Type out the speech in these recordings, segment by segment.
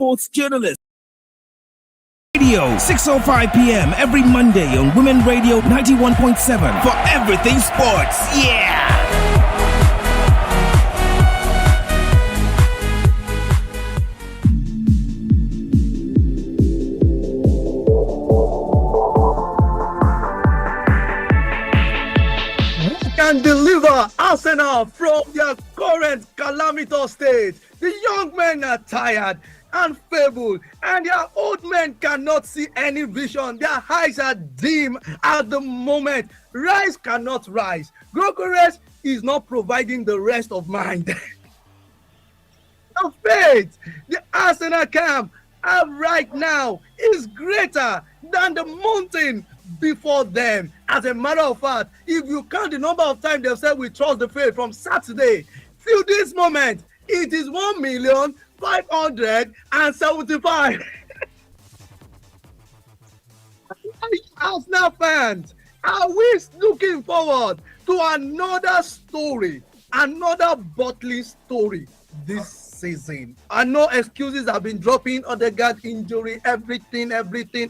sports journalist. Radio 6:05 p.m. every Monday on Women Radio 91.7 for everything sports. Yeah. Can deliver Arsenal from their current calamitous state. The young men are tired and feeble, and their old men cannot see any vision. Their eyes are dim at the moment. Rice cannot rise. Gokeres is not providing the rest of mind. The faith the Arsenal camp have right now is greater than the mountain before them. As a matter of fact, if you count the number of times they've said we trust the faith from Saturday till this moment, it is 1,575,000. Arsenal fans, are we looking forward to another story, another Botley story this season? I know excuses have been dropping, Odegaard injury, everything.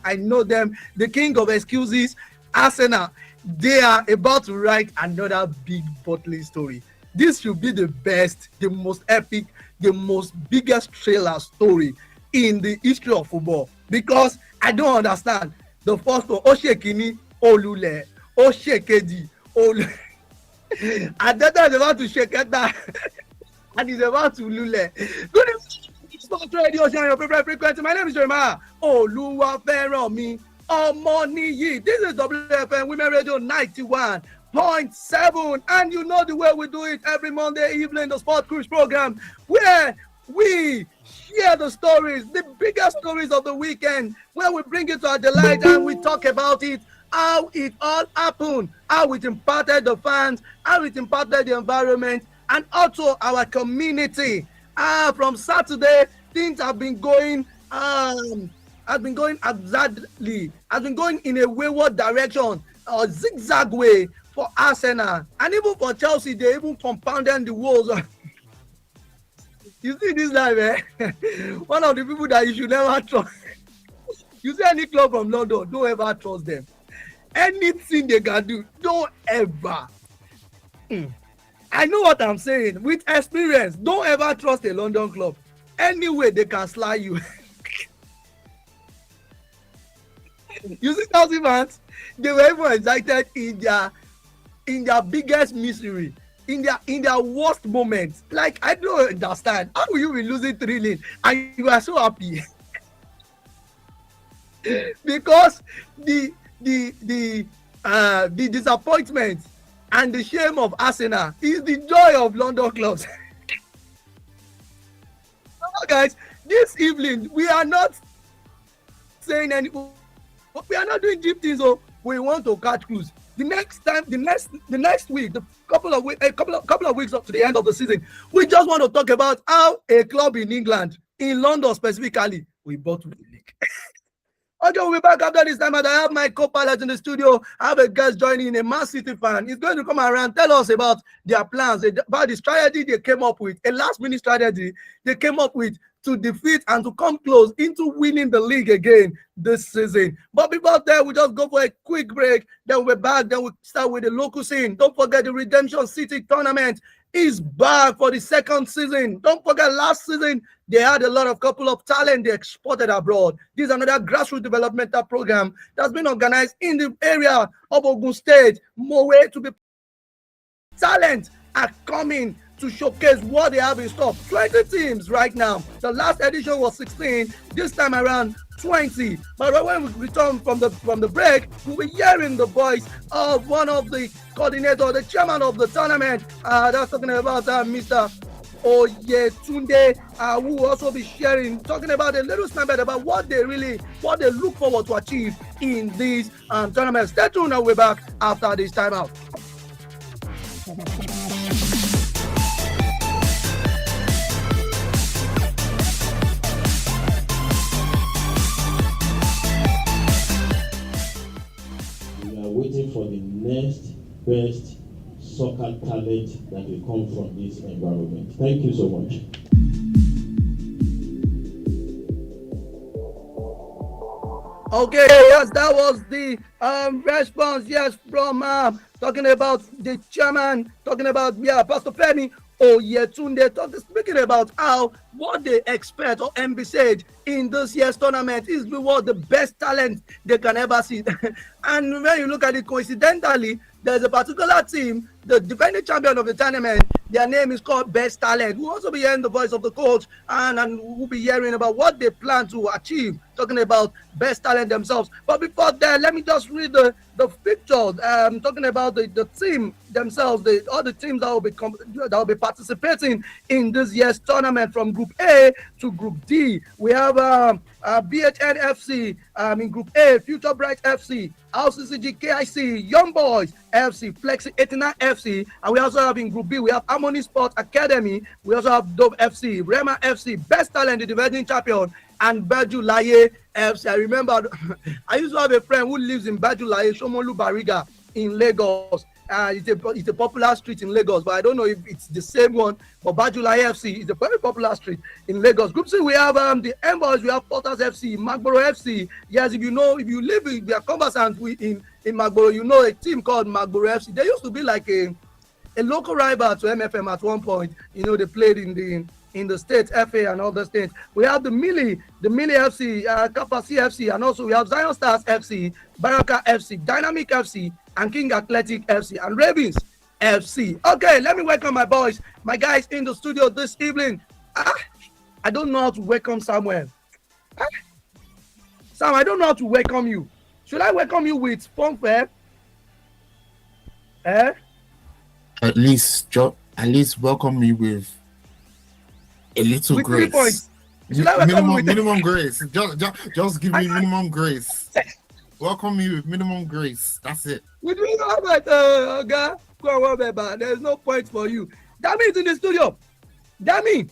I know them, the king of excuses. Arsenal, they are about to write another big Botley story. This should be the best, the most epic, the most biggest thriller story in the history of football, because I don't understand. The first one, Oshekini, Olule, Oshekeji, Olule. And that is about to shake it down. And he's about to lule. Good evening, SportRadio, your favorite frequency. My name is Jeremiah Oluwaferomi Omoniyi. This is WFM Women Radio 91.7, and you know the way we do it every Monday evening, the Sport Cruise program, where we share the stories, the biggest stories of the weekend, where we bring it to our delight and we talk about it, how it all happened, how it impacted the fans, how it impacted the environment, and also our community. From Saturday, things have been going exactly, has been going in a wayward direction, a zigzag way for Arsenal, and even for Chelsea. They even compounded the woes. You see this life, eh? One of the people that you should never trust. You see any club from London, don't ever trust them. Anything they can do, don't ever. I know what I'm saying. With experience, don't ever trust a London club. Anyway, they can slide you. You see Chelsea fans, they were even excited in their biggest misery, in their worst moments. Like, I don't understand. How will you be losing 3-0 and you are so happy? Because the disappointment and the shame of Arsenal is the joy of London clubs. Guys, this evening we are not saying anything. We are not doing deep things. So we want to catch cruise. The next week, a couple of weeks up to the end of the season, we just want to talk about how a club in England, in London specifically, we bought the league. Okay, we'll be back after this time, and I have my co-pilot in the studio. I have a guest joining, a Man City fan. He's going to come around, tell us about their plans, about the strategy they came up with, a last-minute strategy they came up with to defeat and to come close into winning the league again this season. But before that, we just go for a quick break. Then we're back. Then we start with the local scene. Don't forget the Redemption City tournament is back for the second season. Don't forget last season, they had a couple of talent they exported abroad. This is another grassroots developmental program that's been organized in the area of Ogun State. More way to be talent are coming to showcase what they have in store. 20 teams right now. The last edition was 16. This time around 20. But when we return from the break, we'll be hearing the voice of one of the coordinators, the chairman of the tournament. That's talking about Mr. Oyetunde, who will also be talking about a little snippet about what they look forward to achieve in this tournament. Stay tuned, and we're back after this timeout. Waiting for the next best soccer talent that will come from this environment. Thank you so much. Okay, yes, that was the response. Yes, from talking about the chairman, talking about Pastor Femi Oyetunde, speaking about how what they expect or envisage in this year's tournament is what the best talent they can ever see. And when you look at it coincidentally, there's a particular team, the defending champion of the tournament, their name is called Best Talent. We'll also be hearing the voice of the coach and we'll be hearing about what they plan to achieve, talking about Best Talent themselves. But before that, let me just read the pictures. Talking about the team themselves, all the teams that will be participating in this year's tournament from Group A to Group D. We have BHN FC in Group A, Future Bright FC, RCCG KIC, Young Boys FC, Flexi 89 FC, and we also have in Group B, we have Harmony Sports Academy, we also have Dove FC, Rema FC, Best Talent, the defending champion, and Bajulaye FC. I remember I used to have a friend who lives in Bajulaye, Shomolu Bariga in Lagos. It's a popular street in Lagos, but I don't know if it's the same one. But Bajulaye FC is a very popular street in Lagos. Group C, we have the Emboys, we have Porters FC, Magboro FC. Yes, if you live in the conversant in Magboro, you know a team called Magboro FC. They used to be like a local rival to MFM at one point. They played in the state FA and other states. We have the Mili FC, Kapasi FC, and also we have Zion Stars FC, Baraka FC, Dynamic FC, and King Athletic FC, and Ravens FC. Okay, let me welcome my boys, my guys in the studio this evening. I don't know how to welcome Samuel. Sam, I don't know how to welcome you. Should I welcome you with fanfare? At least welcome me with a little with grace. 3 points. Minimum grace. Just give me minimum grace. Welcome me with minimum grace. That's it. We do know about there's no point for you. Dami is in the studio. Dami,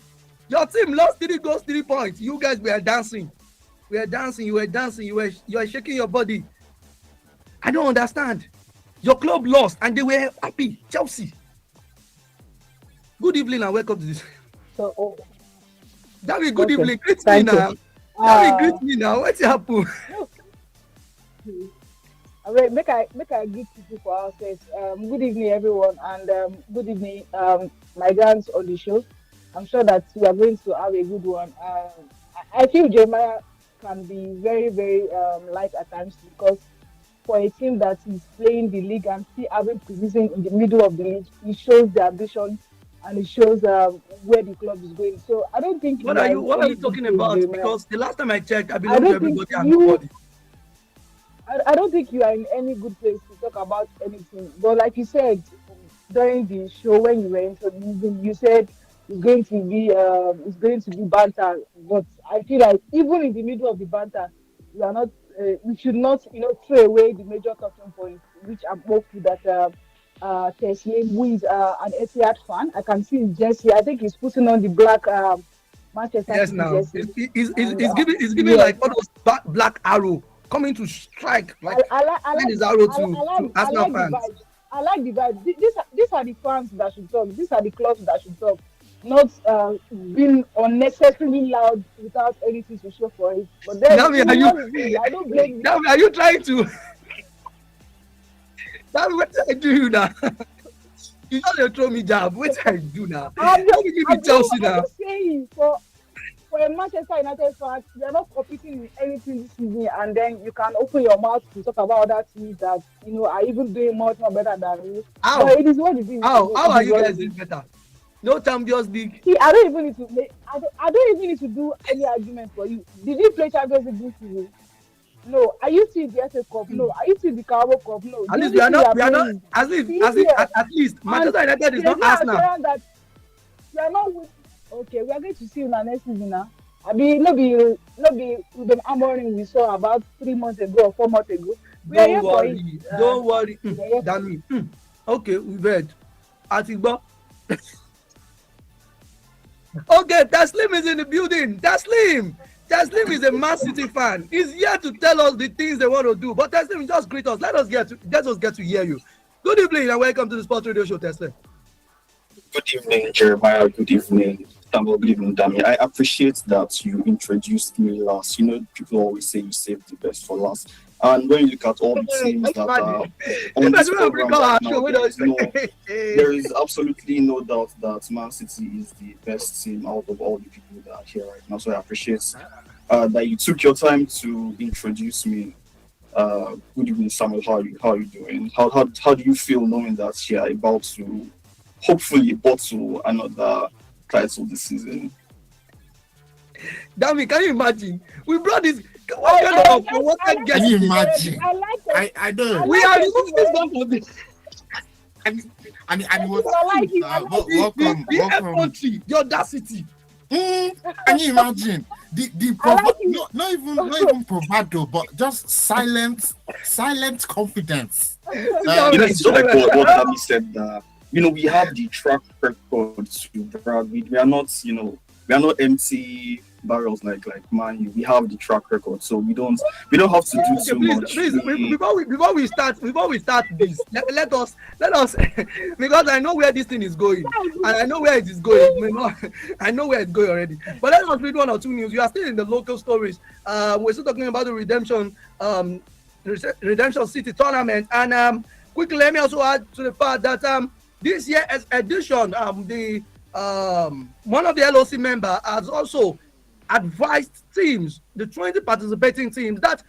your team lost 3 goals, 3 points. You guys were dancing. You were dancing. You were shaking your body. I don't understand. Your club lost and they were happy. Chelsea. Good evening and welcome to this. Dami, good evening. Greet me now. Dami, greet me now. What's happening? Make I greet people for ourselves. Good evening, everyone, and good evening, my guys on the show. I'm sure that we are going to have a good one. I feel Jeremiah can be very, very light at times because for a team that is playing the league and still having position in the middle of the league, it shows the ambition and it shows where the club is going. So I don't think. What are you talking about? Jeremiah. Because the last time I checked, I belong to everybody and nobody. I don't think you are in any good place to talk about anything. But like you said during the show when you were introducing, you said it's going to be banter. But I feel like even in the middle of the banter, we should not throw away the major talking points, which I'm hopeful that Teslim, who is an Etihad fan, I can see his jersey. I think he's putting on the black Manchester City jersey. He's giving like all those black arrow coming to strike like his arrow to Arsenal fans. I like the vibe. These are the fans that should talk. These are the clubs that should talk. Not being unnecessarily loud without anything to show for it. But then I don't blame you. Are you trying to? That's what I do now. You just throw me jab. What I do now? I'm just saying for a Manchester United fan, you are not competing in anything this season, and then you can open your mouth to talk about other teams that are even doing much more better than you. How? But it is what it is. How are you guys doing better? No Champions League. See, I don't even need to do any argument for you. Did you play Champions League this season? No. Are you still the FA Cup? No. Are you still the Carabao Cup? No. At least we are not. At least Manchester United is not Arsenal. That we are not. Okay, we are going to see you next season now. I mean, no be the Amorim we saw about 3 months ago or 4 months ago. Don't worry. Damn me. Okay, we've heard. Atigbo. Okay, Taslim is in the building. Taslim is a Man City fan. He's here to tell us the things they want to do. But Taslim, just greet us. Let us get to hear you. Good evening and welcome to the Sports Radio Show, Taslim. Good evening, Jeremiah. Good evening, Good evening, Dami. I appreciate that you introduced me last. People always say you saved the best for last. And when you look at all the teams that are on this program right now, there is absolutely no doubt that Man City is the best team out of all the people that are here right now. So I appreciate that you took your time to introduce me. Good evening, Samuel. How are you doing? How do you feel knowing that you are about to hopefully bottle another title this season? Dami, can you imagine? We brought this. Can you imagine? I don't. We are removing this one for this. And welcome. Country, the audacity. Can you imagine not even bravado, but just silent confidence. It's just like what Dami said. We have the track record to brag. We are not, we are not empty barrels like Man U. We have the track record, so we don't have to do too much. Please, before we start this, let us because I know where this thing is going, and I know where it is going. I know where it's going already. But let us read one or two news. You are still in the local stories. We're still talking about the Redemption City tournament, and quickly let me also add to the fact that this year's edition, the one of the LOC member has also advised teams, the 20 participating teams, that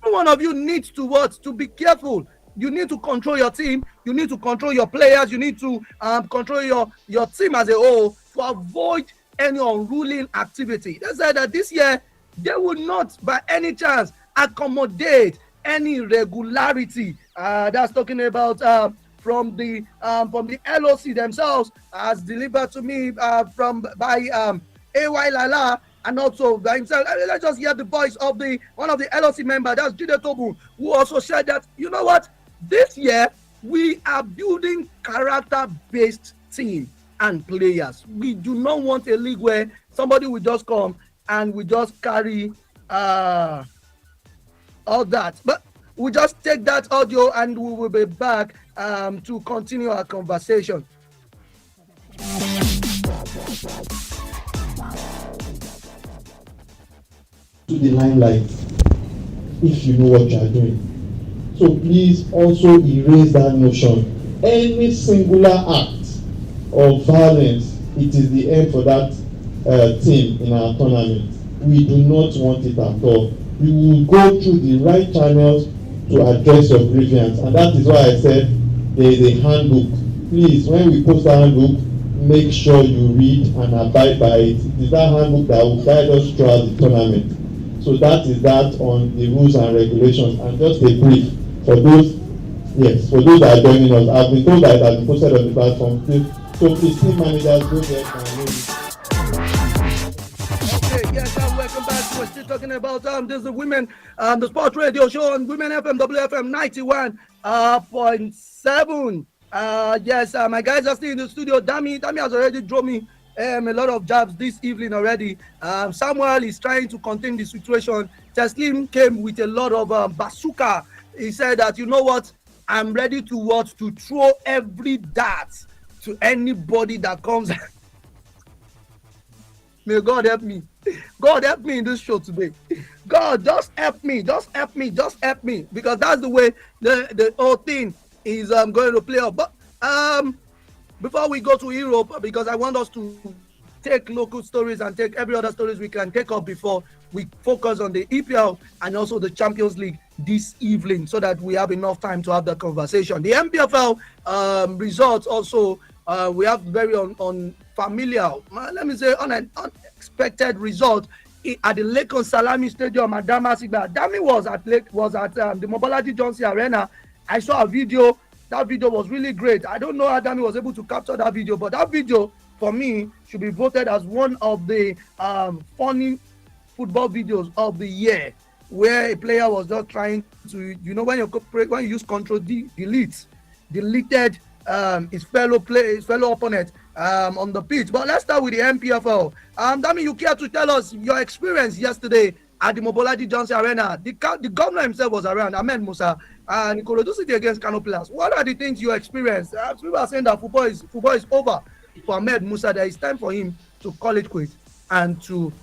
one of you needs to be careful. You need to control your team. You need to control your players. You need to control your team as a whole to avoid any unruly activity. They said that this year they will not, by any chance, accommodate any irregularity. That's talking about from the LOC themselves, as delivered to me by AY Lala, and also by himself. Let's just hear the voice of one of the LOC members, that's Jide Tobu, who also said that, you know what, this year we are building character-based team and players. We do not want a league where somebody will just come and we just carry all that. But we just take that audio and we will be back to continue our conversation. To the limelight if you know what you are doing. So please also erase that notion. Any singular act of violence, it is the end for that team in our tournament. We do not want it at all. We will go through the right channels to address your grievance, and that is why I said there is a handbook. Please, when we post that handbook, make sure you read and abide by it. It is that handbook that will guide us throughout the tournament. So that is that on the rules and regulations. And just a brief for those that are joining us. I've been told that it has been posted on the platform. So please, team managers, go there and read it. Okay, yes, and welcome back. We're still talking about this is the women, the sports radio show on Women FM WFM 91.7. Yes, my guys are still in the studio. Dami has already drawn me a lot of jabs this evening already. Samuel is trying to contain the situation. Teslim came with a lot of bazooka. He said that, you know what, I'm ready to throw every dart to anybody that comes. May God help me. God help me in this show today. God, just help me. Just help me. Just help me. Because that's the way the whole thing is going to play out. But before we go to Europe, because I want us to take local stories and take every other stories we can take up before we focus on the EPL and also the Champions League this evening, so that we have enough time to have the conversation. The MPFL results also, we have very unfamiliar, let me say unexpected result at the Lekon Salami Stadium at Damasigba. Dami was at the Mobolaji Johnson Arena. I saw a video. That video was really great. I don't know how Dami was able to capture that video, but that video, for me, should be voted as one of the funny football videos of the year, where a player was just trying to, when you use Control deleted his fellow opponent on the pitch. But let's start with the MPFL. Dami, you care to tell us your experience yesterday at the Mobolaji Johnson Arena? The governor himself was around, Ahmed Musa, and Ikorodu City against Kano Pillars. What are the things you experienced? People are saying that football is over for Ahmed Musa. That it's time for him to call it quits and to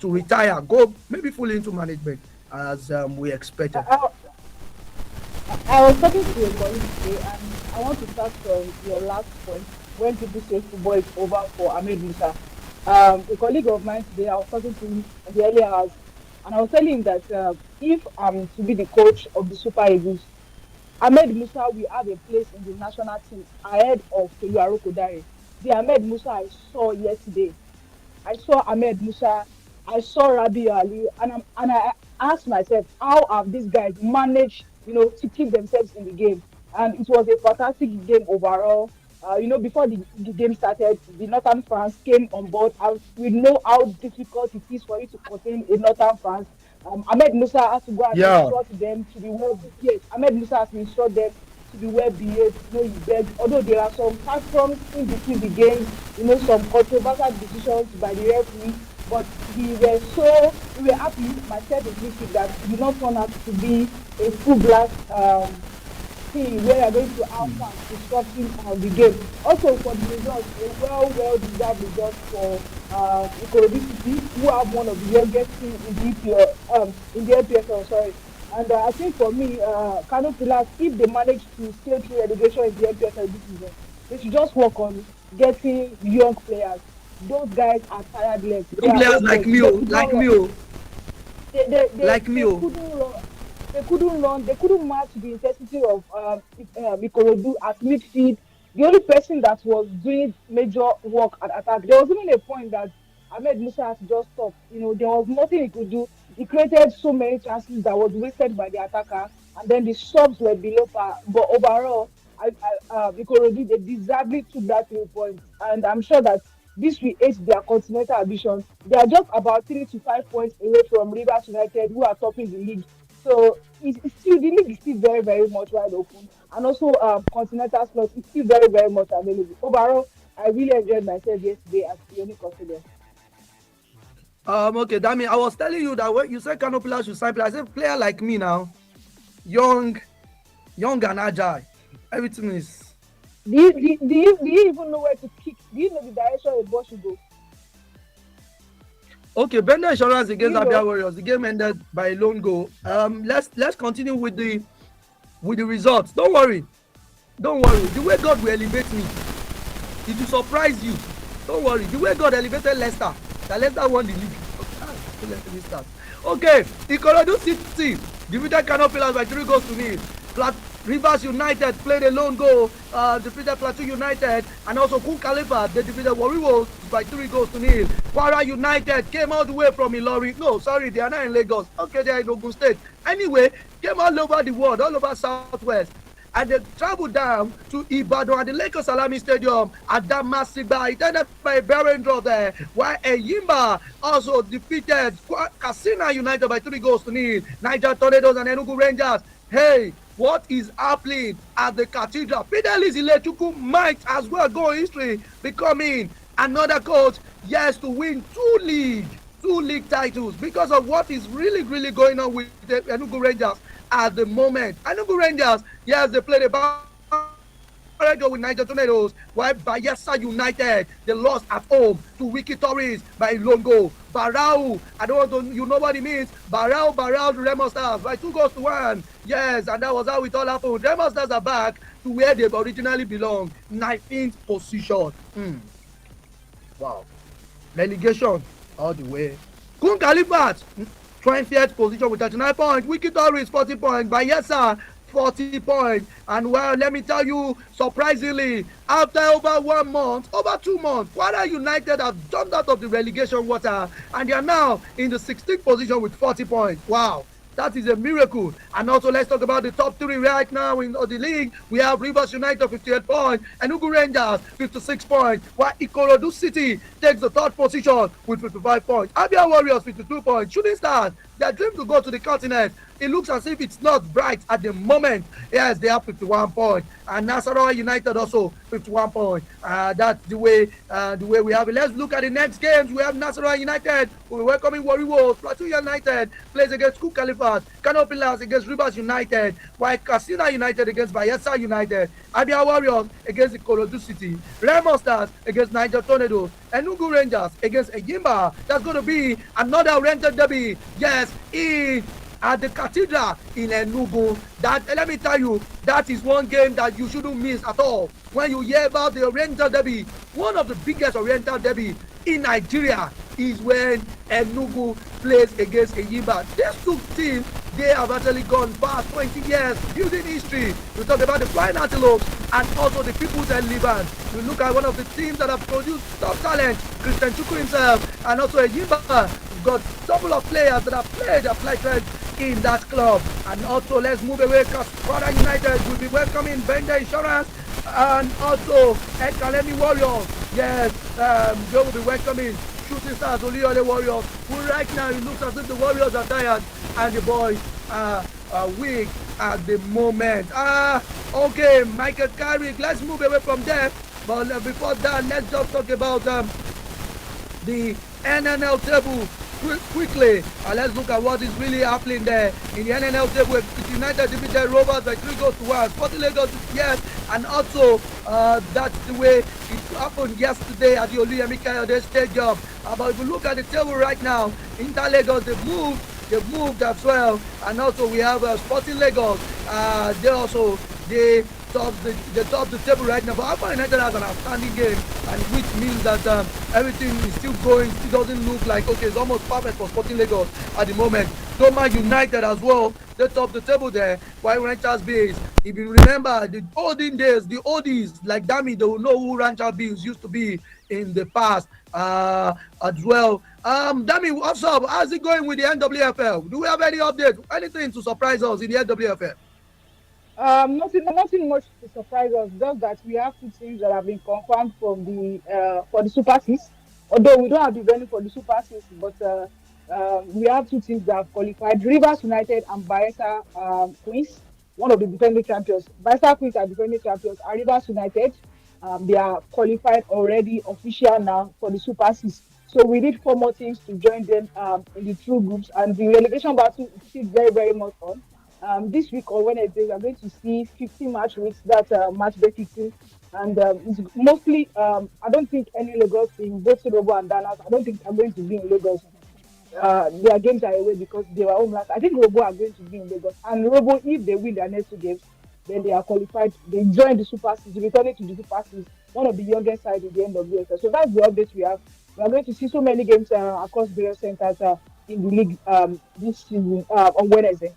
retire, go maybe fully into management as we expected. I was talking to a colleague today, and I want to start from your last point when people say football is over for Ahmed Musa. A colleague of mine today, I was talking to him in the early hours, and I was telling him that if I'm to be the coach of the Super Eagles, Ahmed Musa will have a place in the national team ahead of Tolu Arokodare. The Ahmed Musa I saw yesterday, I saw Ahmed Musa, I saw Rabi Ali, and I asked myself, how have these guys managed, to keep themselves in the game? And it was a fantastic game overall. Before the game started, the Northern France came on board, and we know how difficult it is for you to contain a Northern France. Ahmed Musa has to go and instruct them to be well. Yes, Ahmed Musa has to instruct them to be well behaved. He begged. Although there are some tantrums in between the games, some controversial decisions by the referee, but we were happy, myself inclusive, that it did not turn out to be a full blast thing where we are going to have fun disrupting the game. Also for the results, a well deserved result for Ikorodu City, who have one of the youngest teams in the EPL, sorry. And I think for me, Kano Pillars, if they manage to stay through relegation in the EPL this season, they should just work on getting young players. Those guys are tired legs. Young players like me. They couldn't run. They couldn't match the intensity of Ikorodu at midfield. The only person that was doing major work at attack, there was even a point that Ahmed Musa had to just stop. There was nothing he could do. He created so many chances that was wasted by the attacker, and then the subs were below par. But overall, Ikorodu, they deservedly took that 3 points, and I'm sure that this will aid their continental ambition. They are just about 3 to 5 points away from Rivers United, who are topping the league. So the league is still very, very much wide open, and also continental slots is still very, very much available. Overall, I really enjoyed myself yesterday at the only consider. Okay, Dami, I was telling you that when you said Kano Pillars should sign players, I said player like me now, young and agile. Everything is. Do you even know where to kick? Do you know the direction the ball should go? Okay, Bender Insurance against Abia Warriors. The game ended by a lone goal. Let's continue with the results. Don't worry. The way God will elevate me, it will surprise you. Don't worry. The way God elevated Leicester, that Leicester won the league. Let me start. Okay, Ikorodu City defeated Kano Pillars by 3 goals to nil. Rivers United played a lone goal, defeated Plateau United, and also Kun Khalifa, they defeated Warri Wolves by 3 goals to nil. Kwara United came all the way from Ilori. No, sorry, they are not in Lagos. Okay, they are in Ogun State. Anyway, came all over the world, all over Southwest. And they traveled down to Ibadan at the Lagos Salami Stadium at Damasigba. It ended by a barren draw there, while Eyimba also defeated Katsina United by 3 goals to nil. Niger Tornadoes and Enugu Rangers. Hey, what is happening at the Cathedral? Fidelis Ilechukwu might as well go in history, becoming another coach, yes, to win 2 league titles because of what is really, really going on with the Enugu Rangers at the moment. Enugu Rangers, yes, they played a with Niger Tornadoes, while Bayelsa United, they lost at home to Wiki Tories by lone goal. Barau, I don't want to, you know what it means. Barau, the Remo Stars by 2 goals to 1. Yes, and that was how it all happened. Remo Stars are back to where they originally belong, 19th position. Wow. Relegation all the way. Kun Khalifa, 20th position with 39 points. Wiki Tories, 40 points. Bayelsa, 40 points. And well, let me tell you, surprisingly, after over 1 month, over 2 months, Kwara United have jumped out of the relegation water and they are now in the 16th position with 40 points. Wow, that is a miracle. And also, let's talk about the top 3 right now in the league. We have Rivers United 58 points, Enugu Rangers 56 points, while Ikorodu City takes the 3rd position with 55 points. Abia Warriors 52 points. Shooting Stars, their dream to go to the continent, it looks as if it's not bright at the moment. Yes, they have 51 points, and Nasarawa United also 51 points. That's the way we have it. Let's look at the next games. We have Nasarawa United. We're welcoming Warriors. Plateau United plays against Cook Califat. Kano Pillars against Rivers United. While Casina United against Bayelsa United. Abia Warriors against the Ikorodu City. Remo Stars against Niger Tornadoes. Enugu Rangers against Egimba. That's going to be another rented derby. Yes, at the Cathedral in Enugu. That, let me tell you, that is one game that you shouldn't miss at all. When you hear about the Oriental Derby, one of the biggest Oriental Derby in Nigeria is when Enugu plays against Eyimba. These two teams, they have actually gone past 20 years building history. We talk about the Flying Antelopes and also the People's Elephant. We look at one of the teams that have produced top talent, Christian Chukwu himself, and also Eyimba. We've got a couple of players that have played their flight in that club. And also, let's move away because Father United will be welcoming Bender Insurance and also Ekalemi Warriors. Yes, they will be welcoming Shooting Stars Oluyole Warriors, who right now it looks as if the Warriors are tired and the boys are weak at the moment. Okay, Michael Carrick, let's move away from there. But before that, let's just talk about the NNL table quickly. Let's look at what is really happening there in the NNL table. United defeated Rovers by 3-1. Sporting Lagos yes, and also that's the way it happened yesterday at the Oluyemi Kayode Stadium. But if you look at the table right now, Inter Lagos they've moved as well, and also we have Sporting Lagos. They top the table right now. But Alpha United has an outstanding game, and which means that everything is still going. It doesn't look like okay. It's almost perfect for Sporting Lagos at the moment. Doma United as well. They top the table there. While Ranchers Bees, if you remember the olden days, the oldies like Dami, they will know who Ranchers Bees used to be in the past as well. Dami, what's up? How's it going with the NWFL? Do we have any updates? Anything to surprise us in the NWFL? Nothing much to surprise us. Just that we have two teams that have been confirmed from for the Super Six. Although we don't have the venue for the Super Six, but we have two teams that have qualified: Rivers United and Bayelsa Queens, one of the defending champions. Bayelsa Queens are defending champions, and Rivers United they are qualified already, official now for the Super Six. So we need 4 more teams to join them in the 2 groups, and the relegation battle is very, very much on. This week on Wednesday, we are going to see 15 match weeks, that's match day 15. And it's mostly, I don't think any Lagos team, both Robo and Dallas, I don't think are going to be in Lagos. Their games are away because they were home last. I think Robo are going to be in Lagos. And Robo, if they win their next 2 games, then they are qualified. They join the Super Six, returning to the Super Six, one of the youngest side in the NWSL. So that's the update we have. We are going to see so many games across various centers in the league this season on Wednesday.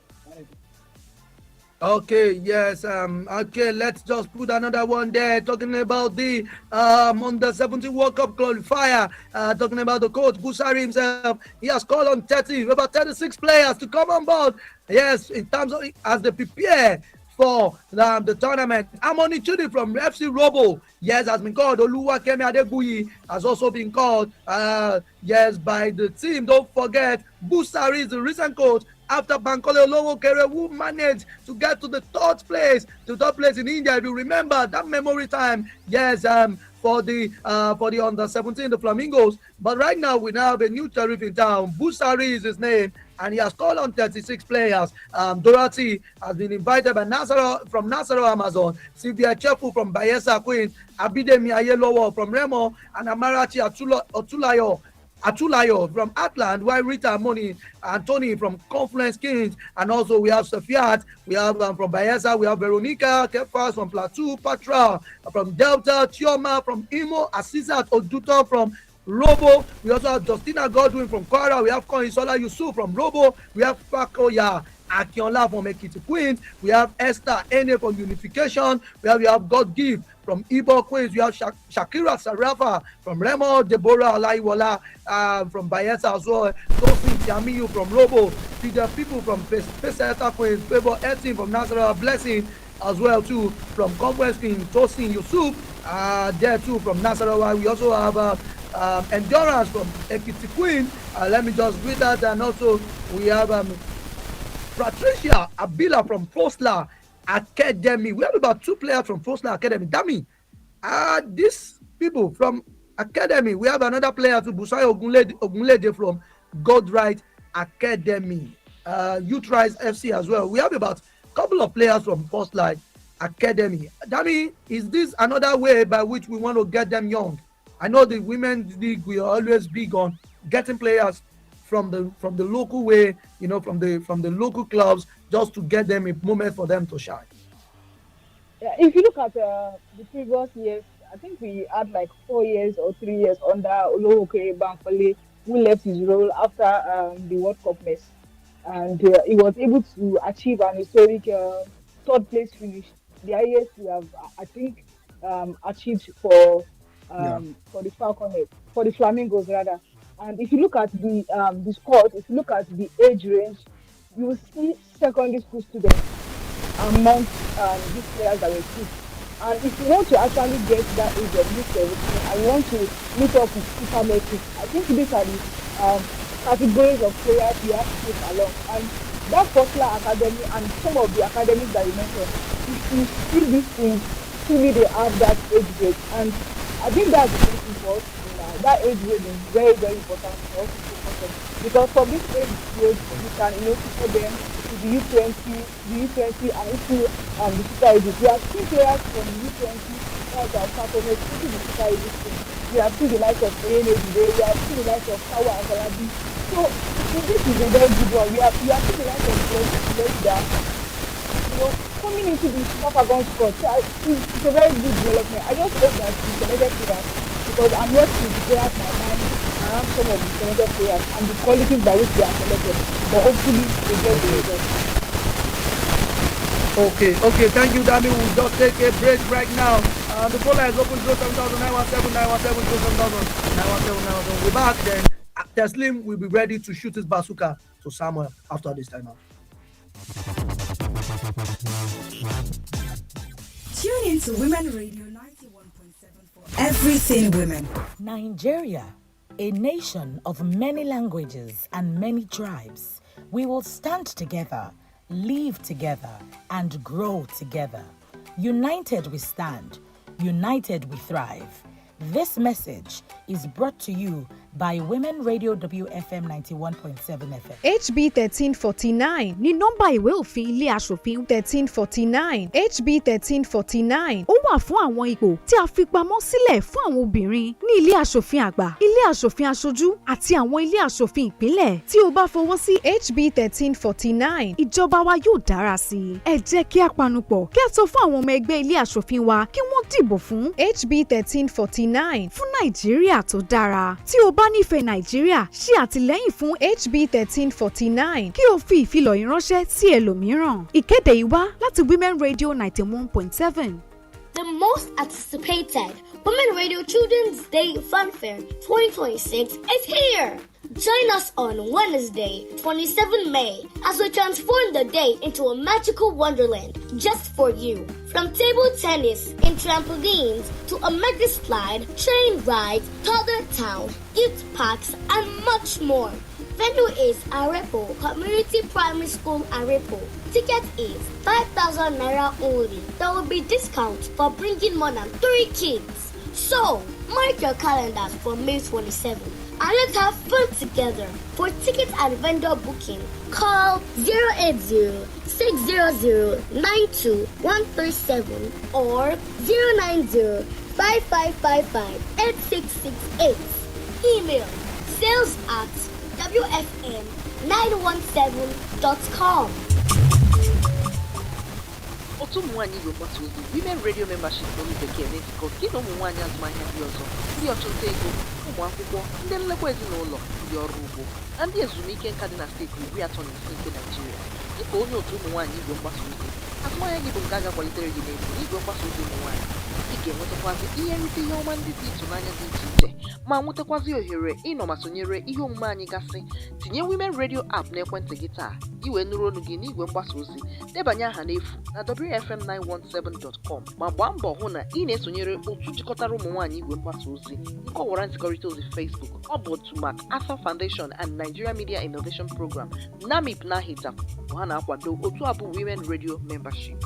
Okay, yes. Okay, let's just put another one there. Talking about the under 17 World Cup qualifier. Talking about the coach Busari himself. He has called on about 36 players to come on board. Yes, in terms of as they prepare for the tournament. Amoni Chudi from FC Robo, yes, has been called. Oluwakemi Adeguyi has also been called, yes, by the team. Don't forget, Busari is the recent coach after Bankole Olowokere, who managed to get to the third place in India. If you remember that memory time, yes, for the under 17, the Flamingos. But right now we now have a new sheriff in town. Busari is his name, and he has called on 36 players. Dorothy has been invited by from Nasarawa Amazon, Sylvia Chefu from Bayelsa Queens, Abidemi Ayelowo from Remo, and Amarachi Atulayo from Atlant, while Rita Amoni and Tony from Confluence Kings, and also we have Safiat, we have from Bayelsa, we have Veronica Kefas from Plateau, Patra from Delta, Chioma from Imo, Asisat Oduto from Robo, we also have Justina Godwin from Kwara, we have Koinsola Yusuf from Robo, we have Fakoya Akinola from Ekiti Queens, we have Esther Ene from Unification, we have God Give from Ibo Queens, we have Shakira Sarafa from Remo, Deborah Alaiwola from Bayelsa as well, Tosin Tiamiyu from Robo, Peter People from Peseta Queens, Favor Etin from Nasarawa, Blessing as well too from Conquest King, Tosin Yusuf there too from Nasarawa. We also have Endurance from Ekiti Queen. Let me just read that, and also we have Patricia Abila from Fosla Academy. We have about 2 players from Fosla Academy. Dami, these people from Academy. We have another player to Busai Ogunlede from Godright Academy. Youth Rise FC as well. We have about a couple of players from Fosla Academy. Dami, is this another way by which we want to get them young? I know the women's league, we are always big on getting players from the local way, from the local clubs, just to get them a moment for them to shine. Yeah, if you look at the previous years, I think we had like 4 years or 3 years under Olowoke Bankole, who left his role after the World Cup mess, and he was able to achieve an historic 3rd place finish, the highest we have, I think, achieved for the Falconets, for the Flamingos rather. And if you look at the squad, if you look at the age range, you will see secondary school students among these players that were picked. And if you want to actually get that age of youth 17 and you want to meet up with super metrics, I think these are the categories of players you have to take along. And that Fosla Academy and some of the academies that you mentioned, if you see these things, truly they have that age grade. And I think that's the most important. That age grade is very, very important for us to focus on. Because from this age grade, you can for them to the U20, and into the Super Eagles. We have seen players from the U20 that are Falconets into the Super Eagles team. We have seen the likes of Ene today, we have seen the likes of Kawa Akalabi. So this is a very good one. We have seen the likes of Florida, coming into the Super Falcons squad. So it's a very good development. I just hope that we connected to that, because I'm yet to declare my mind around some of the selected players and the qualities by which they are selected. But hopefully they get the result. Okay, thank you, Dami. We'll just take a break right now. The phone line is open 0709117 917 We're back then. Teslim will be ready to shoot his bazooka to Samuel after this time out. Tune in to Women Radio 91.7 for everything women. Nigeria, a nation of many languages and many tribes. We will stand together, live together, and grow together. United we stand, united we thrive. This message is brought to you by Women Radio WFM 91.7 FM. HB 1349 ní nọ́mbà ìwé òfin ilé aṣòfin 1349. HB 1349 ó wà fún àwọn ipò tí a fi pamọ́ sílẹ̀ fún àwọn obìnrin ní ilé aṣòfin àgbà, ilé aṣòfin aṣojú àti àwọn ilé aṣòfin ìpínlẹ̀. Tí o bá fọwọ́ sí HB 1349, ìjọba wa yóò dára sí i. Ẹ jẹ́ kí a panupọ̀ kí a sọ fún àwọn ọmọ ẹgbẹ́ ilé aṣòfin wa kí wọ́n dìbò fún HB 1349 fún Nàìjíríà tó dára. Tí o bá nífẹ̀ẹ́ Nàìjíríà, ṣe àtìlẹ́yìn fún HB 1349 kí o fi ìfilọ̀ ìránṣẹ́ sí ẹlòmíràn. Ìkéde yìí wá láti Women Radio 91.7. The most anticipated Women Radio Children's Day Funfair 2026 is here. Join us on Wednesday, 27 May, as we transform the day into a magical wonderland just for you. From table tennis and trampolines to a mega slide, train rides, toddler town, youth parks, and much more. Venue is Arepo Community Primary School, Arepo. Ticket is 5,000 Naira only. There will be discounts for bringing more than 3 kids. So, mark your calendars for May 27th. And let's have fun together. For tickets and vendor booking, call 080-600-92137 or 090-5555-8668. Email sales@wfm917.com. Otu Mwani Robotu, Women Radio membership from the Kennedy because Kino Mwani as my happy also. The Ochotego, Wafuko, then Lequez in Olo, your Rubo, and the Zumikan Cardinal State will be at on in Nigeria. If only Otu Mwani Robotu, as my Gaga quality name, Robotu Mwani. ị ga-enwetakwazi ihe nrite ihe ọma ndị dị ịtụnanya dị iche iche ma nwetakwazi ohere ịnọ ma sonyere ihe omume anyị gasị. Tinye Women Radio app n'ekwentị gị taa iwee nụrụ olu gị n'igwe mgbasa ozi. Debanye aha n'efu na wfm917.com ma gbaa mbọ hụ na ị na-esonyere otu jikọtara ụmụ nwaanyị igwe mgbasa ozi nke ọwara nzikọrịta ozi Facebook. Ọ bụ otu Mark Arthur Foundation and Nigeria Media Innovation Program NAMIP na HITAP bụ ha na-akwado otu abụ Women Radio Membership.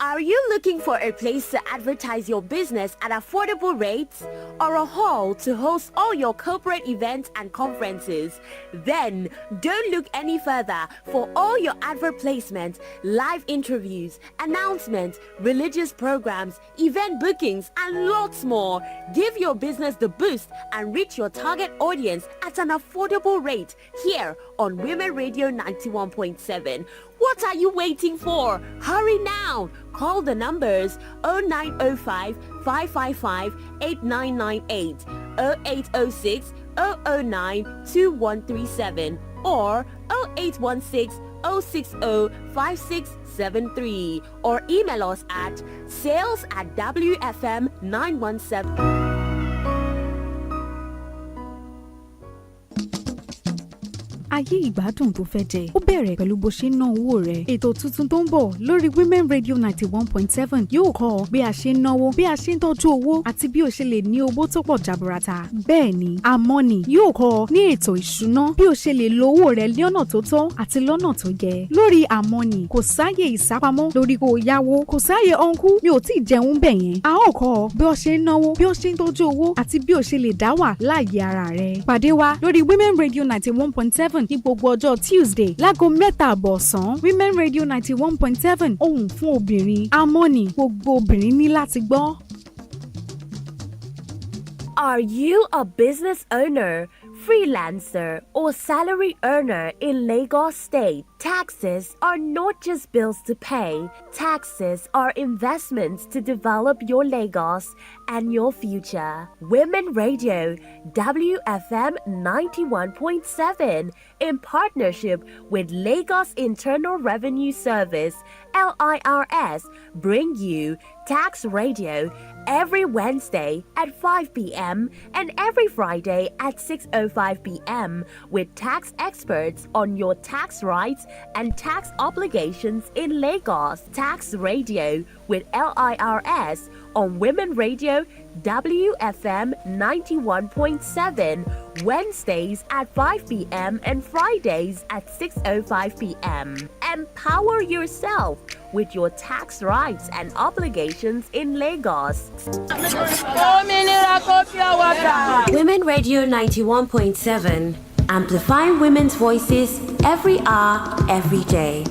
Are you looking for a place to advertise your business at affordable rates or a hall to host all your corporate events and conferences? Then don't look any further. For all your advert placements, live interviews, announcements, religious programs, event bookings, and lots more, give your business the boost and reach your target audience at an affordable rate here on Women Radio 91.7. What are you waiting for? Hurry now! Call the numbers 0905 555 8998, 0806 009 2137, or 0816 060 5673, or email us at sales@wfm917. Ayé ìgbádùn tó fẹ́ jẹ ó bẹ̀rẹ̀ pẹ̀lú bó ṣe ń ná owó rẹ̀. Ètò tuntun tó ń bọ̀ lórí Women Radio 91.7 yóò kọ́ ọ bí a ṣe ń náwó, bí a ṣe ń tọ́jú owó àti bí o ṣe lè ní owó tó pọ̀ jaburata. Bẹ́ẹ̀ ni Amọ́ni yóò kọ́ ọ ní ètò ìṣúná bí o ṣe lè lo owó rẹ̀ ní ọ̀nà tó tọ́ àti lọ́nà tó yẹ. Lórí Amọ́ni kò sáyè ìsápamọ́ lórí kó o yáwó, kò sáyè ọ̀nkú mi ò tí ì jẹun bẹ̀ yẹn. A ó kọ́ ọ bí o ṣe ń náwó, bí o ṣe ń tọ́jú owó àti bí o ṣe lè dá wà láàyè ara rẹ̀. Pàdé wa lórí Women Radio 91.7 ní gbogbo ọjọ́ Tuesday láago 3:00 ọ̀sán. Women Radio 91.7 ohùn fún obìnrin. Amọ́ni gbogbo obìnrin ní láti gbọ́. Are you a business owner, freelancer, or salary earner in Lagos State? Taxes are not just bills to pay. Taxes are investments to develop your Lagos and your future. Women Radio, WFM 91.7, in partnership with Lagos Internal Revenue Service, LIRS, bring you Tax Radio every Wednesday at 5 p.m. and every Friday at 6:05 p.m. with tax experts on your tax rights and tax obligations in Lagos. Tax Radio with LIRS on Women Radio WFM 91.7, Wednesdays at 5 p.m. and Fridays at 6:05 p.m. Empower yourself with your tax rights and obligations in Lagos. Women Radio 91.7, amplifying women's voices every hour, every day.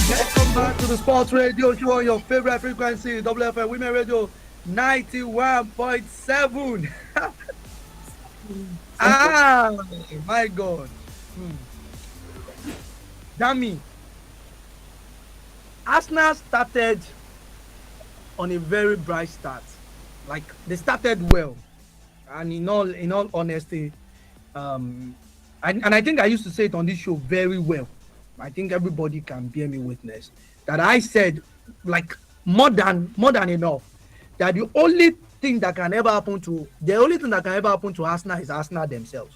Welcome back to the Sports Radio Show on your favorite frequency, WFM Women Radio 91.7. My God. Damn. Arsenal started on a very bright start. Like, they started well. And in all honesty, and I think I used to say it on this show very well. I think everybody can bear me witness that I said, like, more than enough, that the only thing that can ever happen to Arsenal is Arsenal themselves.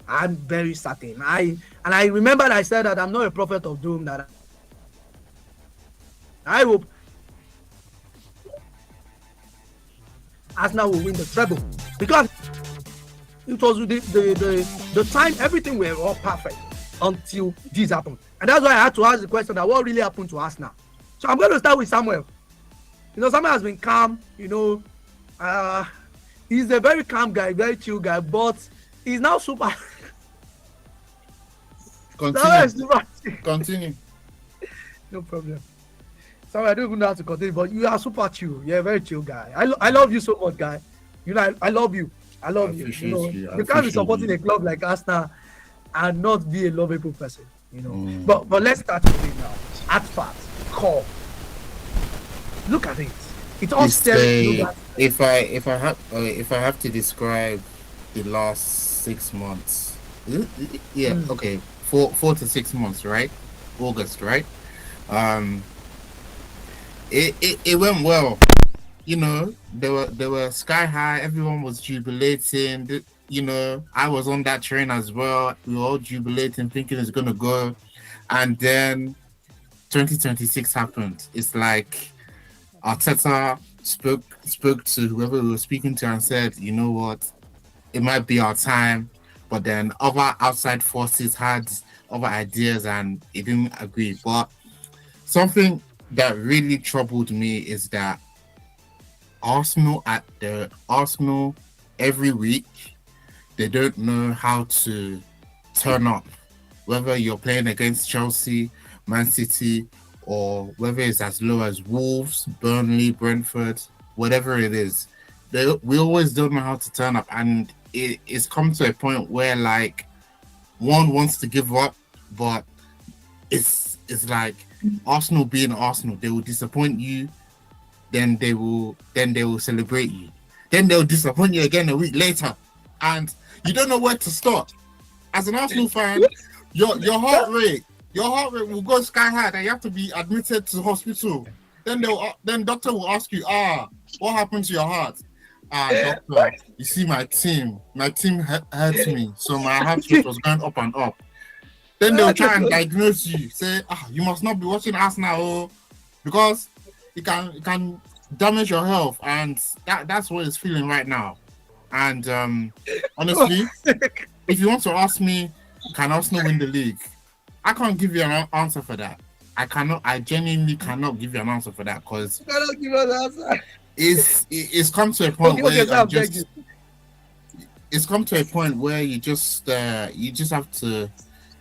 I'm very certain. I remember I said that I'm not a prophet of doom, that I hope Arsenal will win the treble, because it was the time everything were all perfect until this happened. And that's why I had to ask the question that what really happened to Arsenal. So I'm going to start with Samuel. Samuel has been calm, he's a very calm guy, very chill guy, but he's now super. Continue. No problem. Samuel, I don't even know how to continue, but you are super chill. You're a very chill guy. I love you so much, guy. I love you. I love you. You can't be supporting a club like Arsenal and not be a lovable person. But let's start with it now. At first, core. Look at it. It all stems through that. If I have to describe the last 6 months, okay, 4 to 6 months, right? August, right? It went well. You know, they were sky high. Everyone was jubilating. You know, I was on that train as well. We were all jubilating, thinking it's gonna go, and then 2026 happened. It's like Arteta spoke to whoever we were speaking to and said, you know what, it might be our time, but then other outside forces had other ideas and it didn't agree. But something that really troubled me is that Arsenal every week, they don't know how to turn up, whether you're playing against Chelsea, Man City, or whether it's as low as Wolves, Burnley, Brentford, whatever it is. We always don't know how to turn up, and it's come to a point where like one wants to give up, but it's like Arsenal being Arsenal, they will disappoint you, then they will celebrate you, then they'll disappoint you again a week later, and you don't know where to start. As an Arsenal fan, your heart rate will go sky high, and you have to be admitted to hospital. Then doctor will ask you, what happened to your heart? Doctor, you see my team hurts me, so my heart rate was going up and up. Then they'll try and diagnose you, say, you must not be watching Arsenal, because it can damage your health, and that's what it's feeling right now. And honestly, if you want to ask me, can Arsenal win the league? I can't give you an answer for that. I genuinely cannot give you an answer for that, because it's come to a point where you just have to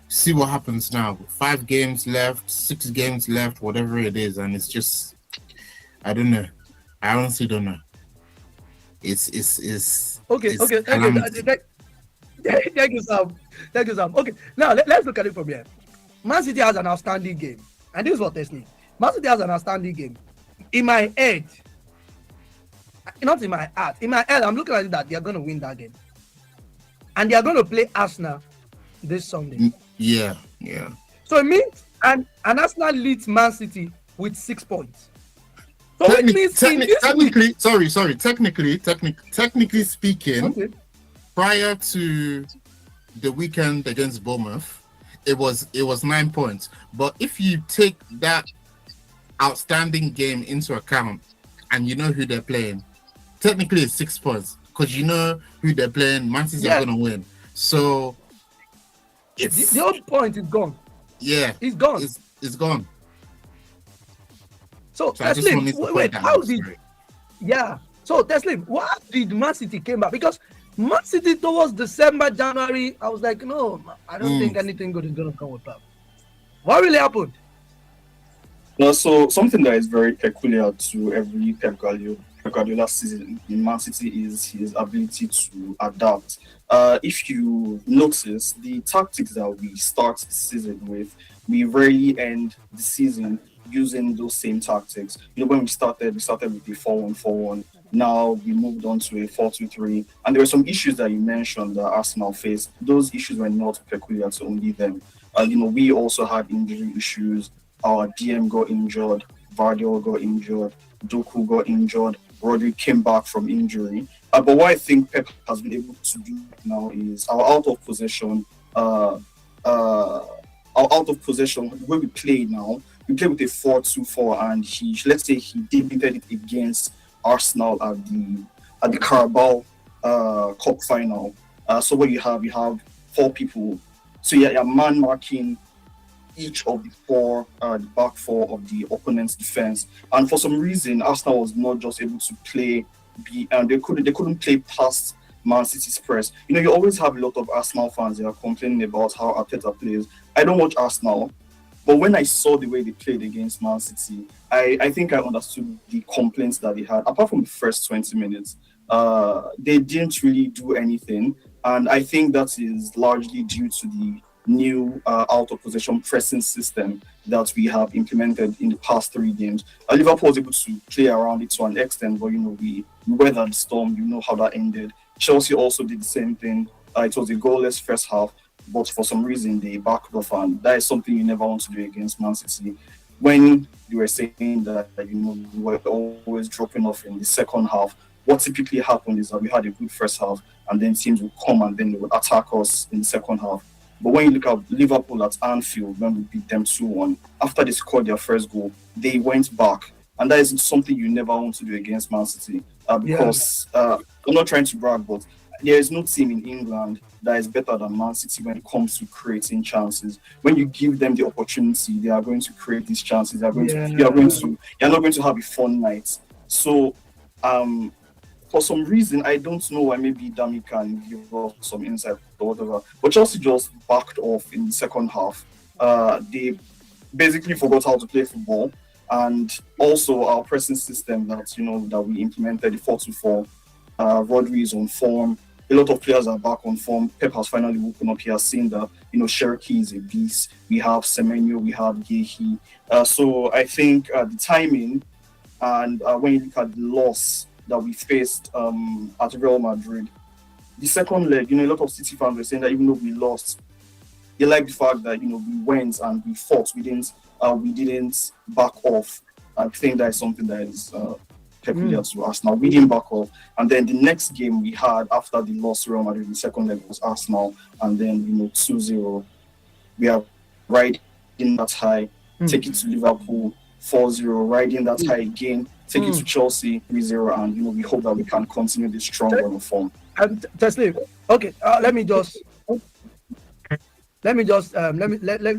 see what happens now. 5 games left, 6 games left, whatever it is, and it's just, I don't know. I honestly don't know. It's okay. Thank you, Sam. Okay, now let's look at it from here. Man City has an outstanding game, and this is what tells me. Man City has an outstanding game. In my head, not in my heart, in my head, I'm looking at it that they are going to win that game, and they are going to play Arsenal this Sunday. Yeah. So it means and Arsenal leads Man City with 6 points. So technically speaking, okay, prior to the weekend against Bournemouth, it was 9 points. But if you take that outstanding game into account and you know who they're playing, technically it's 6 points, because you know who they're playing. Man City are going to win. So the old point is gone. Yeah, it's gone. It's gone. So Teslim, wait, how did? Yeah. So Teslim, why did Man City came back? Because Man City towards December, January, I was like, no, I don't think anything good is going to come with that. What really happened? No, so something that is very peculiar to every Pep Guardiola season in Man City is his ability to adapt. If you notice, the tactics that we start the season with, we rarely end the season using those same tactics. You know, when we started with the 4-1-4-1. Now we moved on to a 4-2-3, and there were some issues that you mentioned that Arsenal faced. Those issues were not peculiar to only them. We also had injury issues. Our DM got injured, Vardiol got injured, Doku got injured, Rodri came back from injury. But what I think Pep has been able to do now is our out of possession, where we play now. We play with a 4-2-4, and let's say he debuted it against Arsenal at the Carabao Cup final. So what you have 4 people. So you're man marking each of the back 4 of the opponent's defense. And for some reason, Arsenal was not just able to play. They couldn't play past Man City's press. You know, you always have a lot of Arsenal fans that are complaining about how Arteta plays. I don't watch Arsenal, but when I saw the way they played against Man City, I think I understood the complaints that they had. Apart from the first 20 minutes, they didn't really do anything. And I think that is largely due to the new out of possession pressing system that we have implemented in the past 3 games. Liverpool was able to play around it to an extent, but we weathered the storm. You know how that ended. Chelsea also did the same thing. It was a goalless first half, but for some reason they backed off, and that is something you never want to do against Man City. When you were saying that we were always dropping off in the second half, what typically happened is that we had a good first half, and then teams would come and then they would attack us in the second half. But when you look at Liverpool at Anfield, when we beat them 2-1, after they scored their first goal, they went back. And that is something you never want to do against Man City. Because I'm not trying to brag, but there is no team in England that is better than Man City when it comes to creating chances. When you give them the opportunity, they are going to create these chances. You're not going to have a fun night. So for some reason, I don't know why, maybe Dami can give us some insight or whatever, but Chelsea just backed off in the second half. They basically forgot how to play football, and also our pressing system that we implemented, the 4-2-4. Rodri is on form. A lot of players are back on form. Pep has finally woken up. He has seen that Cherki is a beast. We have Semenyo, we have Yehi. So I think the timing, and when you look at the loss that we faced at Real Madrid, the second leg, a lot of City fans were saying that even though we lost, they like the fact that we went and we fought. We didn't back off. I think that is something that is peculiar to Arsenal. We didn't back off, and then the next game we had after the loss to Real Madrid, the second leg was Arsenal, and then 2-0. We are riding that high, take it to Liverpool 4-0, riding that high again, take it to Chelsea 3-0, and we hope that we can continue this strong run of form. Teslim, okay,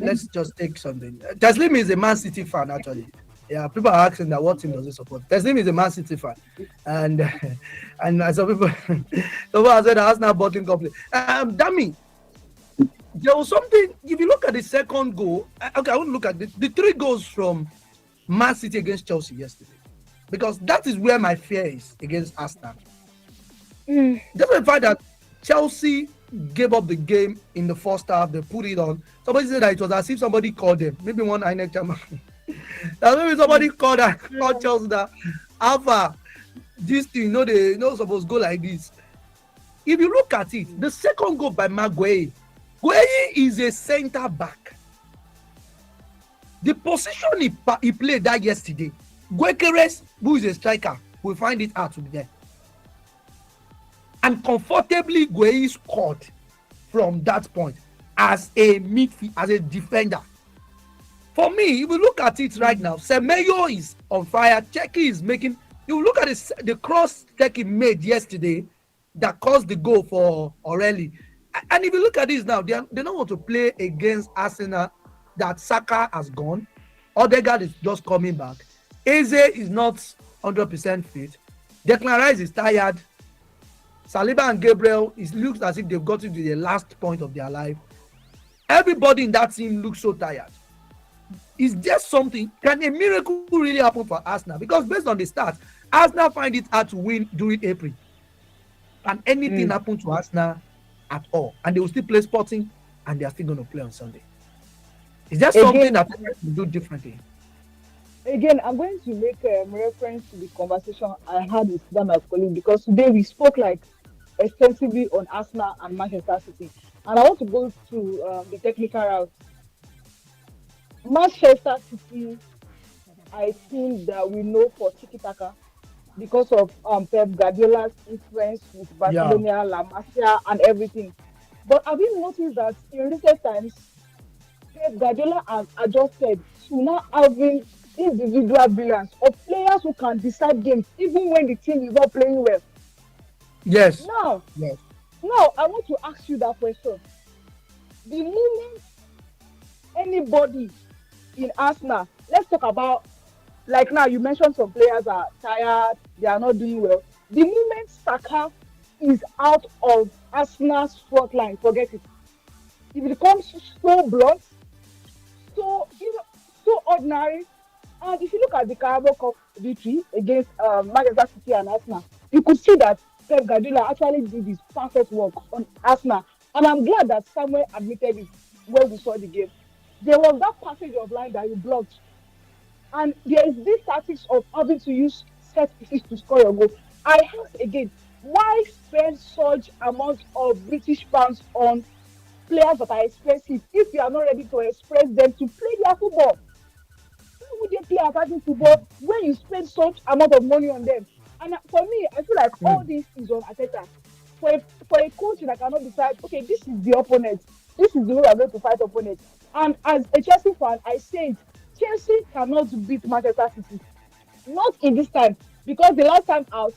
let's just take something. Teslim is a Man City fan, actually. Yeah, people are asking that what team does he support. Teslim is a Man City fan, and some people have said Arsenal bottling company. Dami, there was something. If you look at the second goal, okay, I want to look at the 3 goals from Man City against Chelsea yesterday, because that is where my fear is against Arsenal. Just the fact that Chelsea gave up the game in the first half, they put it on. Somebody said that it was as if somebody called them, maybe one INEC chairman. That maybe somebody called Chelsea that Alpha, this thing, they supposed to go like this. If you look at it, the second goal by Maguire is a centre back. The position he played that yesterday, Gyökeres, who is a striker, will find it hard to be there. And comfortably, Gueye scored from that point as a midfield, as a defender. For me, if you look at it right now, Semenyo is on fire. Cherki is making. You look at the cross Cherki made yesterday that caused the goal for Oreli. And if you look at this now, they don't want to play against Arsenal. That Saka has gone. Odegaard is just coming back. Eze is not 100% fit. Declan Rice is tired. Saliba and Gabriel, it looks as if they've gotten to the last point of their life. Everybody in that team looks so tired. Is there something? Can a miracle really happen for Arsenal? Because based on the stats, Arsenal find it hard to win during April. Can anything happen to Arsenal at all? And they will still play Sporting, and they are still going to play on Sunday. Is there something that they do differently? Again, I'm going to make a reference to the conversation I had with my colleague, because today we spoke extensively on Arsenal and Manchester City. And I want to go to the technical route. Manchester City, I think that we know for tiki-taka because of Pep Guardiola's influence with Barcelona, La Masia, and everything. But have you noticed that in recent times, Pep Guardiola has adjusted to now having individual brilliance of players who can decide games even when the team is not playing well? Yes. Now, I want to ask you that question. The moment anybody in Arsenal, let's talk about, like now you mentioned some players are tired, they are not doing well. The moment Saka is out of Arsenal's front line, forget it. It becomes so blunt, so ordinary. And if you look at the Carabao Cup victory against Manchester City and Arsenal, you could see that Pep Guardiola actually did his perfect work on Arsenal. And I'm glad that Samuel admitted it. when we saw the game. There was that passage of line that you blocked. And there is this tactics of having to use set pieces to score your goal. I ask again, why spend such amount of British pounds on players that are expensive if you are not ready to express them to play their football? Why would they play attacking football when you spend such amount of money on them? And for me, I feel like all this is on Arteta. For a coach that cannot decide, okay, this is the opponent, this is the way we are going to fight opponent. And as a Chelsea fan, I say it, Chelsea cannot beat Manchester City. Not in this time, because the last time out,